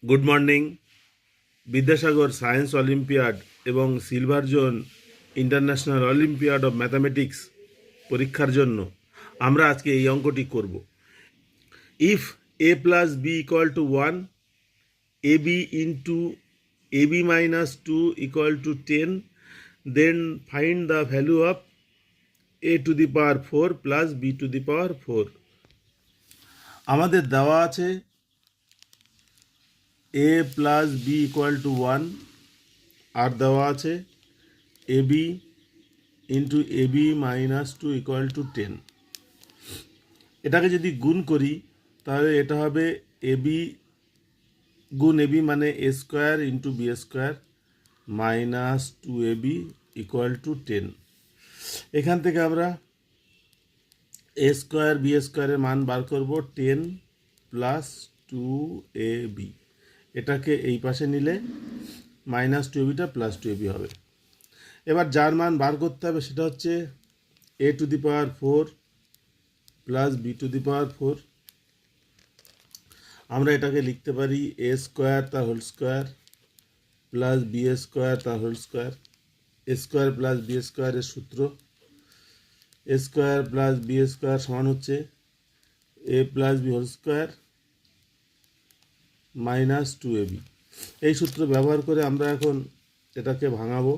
Good morning. Vidyasagar science olympiad এবং silver zone international olympiad of mathematics পরীক্ষার জন্য আমরা আজকে এই অঙ্কটি করব। If A plus B equal to 1, A B into A B minus 2 equal to 10, then find the value of A to the power 4 plus B to the power 4। আমাদের দেওয়া আছে A plus B equal to 1 আর দেওয়া আছে A B into A B minus 2 equal to 10। এটাকে যদি গুণ করি তাহলে এটা হবে এ বি গুণ এ বি মানে A square into B square minus 2ab equal to 10। এখান থেকে আমরা এ স্কোয়ার বি স্কোয়ারের মান বার করব 10 প্লাস 2ab। এটাকে এই পাশে নিলে মাইনাস 2abটা প্লাস 2ab হবে। এবার যার মান বার করতে হবে সেটা হচ্ছে A to the power 4 plus B to the power 4। আমরা এটাকে লিখতে পারি এ স্কোয়ার তার whole square plus B square তার whole square. A square plus B স্কোয়ারের সূত্র A square plus B square সমান হচ্ছে A plus B whole square minus 2ab। এই সূত্র ব্যবহার করে আমরা এখন এটাকে ভাঙাবো।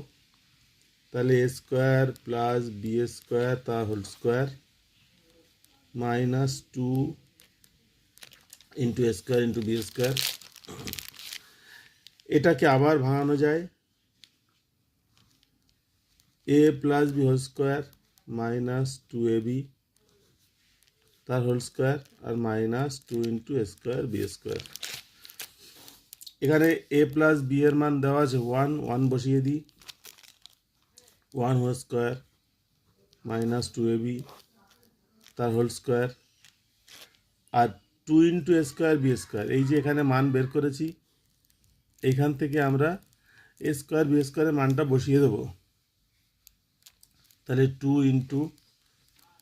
তাহলে A square plus B square তার whole square minus 2 into A square into B square. এটাকে আবার ভাঙানো যায় A plus B whole square minus 2ab তার হোল স্কোয়ার আর minus 2 into A square B square. এখানে এ প্লাস বি এর মান দেওয়া আছে 1 বসিয়ে দিই 1 হোল স্কোয়ার মাইনাস 2ab তার whole square R 2 into A square B square. এই যে এখানে মান বের করেছি এইখান থেকে আমরা এ স্কোয়ার বি স্কোয়ারের মানটা বসিয়ে দেবো। তাহলে 2 ইন্টু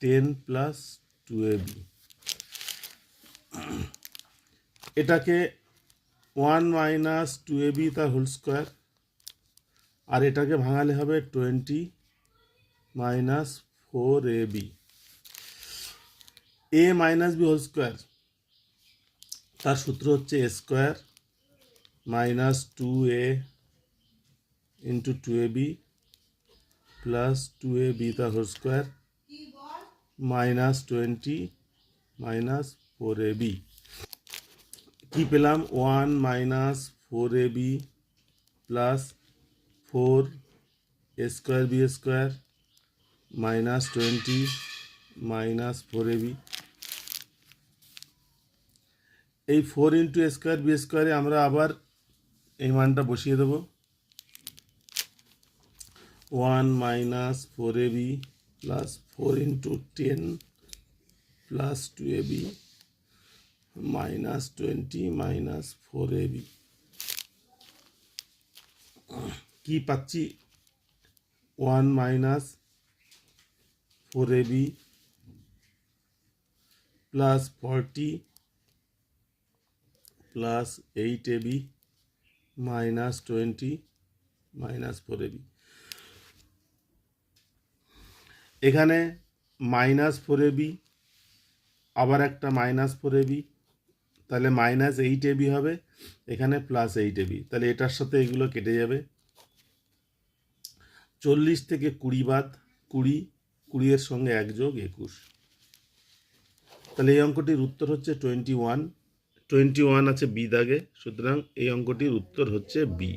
10 প্লাস 2ab। এটাকে 1 মাইনাস 2ab তার হোল স্কোয়ার আর এটাকে ভাঙালে হবে 20 minus 4ab। A minus B whole square তার সূত্র হচ্ছে A square minus 2a into 2ab plus 2ab তার whole square minus 20 minus 4ab। কি পেলাম 1 minus 4ab plus 4 A square B square minus 20 minus 4ab। এই 4 ইন্টু এ স্কোয়ার বি স্কোয়ারে আমরা আবার এই মানটা বসিয়ে দেবো 1 minus 4ab plus 4 into 10 plus 2ab minus 20 minus 4ab। কি পাচ্ছি 1 minus 4ab plus 40 plus 8ab minus 20 minus 4ab। এখানে মাইনাস 4ab আবার একটা মাইনাস 4ab তাহলে মাইনাস 8ab হবে, এখানে প্লাস 8ab। তাহলে এটার সাথে এগুলো কেটে যাবে। 40 থেকে 20 বাদ 20, 20 এর সঙ্গে 1 যোগ 21। তাহলে এই অঙ্কটির উত্তর হচ্ছে 21 আছে বি দাগে, সুতরাং এই অঙ্কটির উত্তর হচ্ছে বি।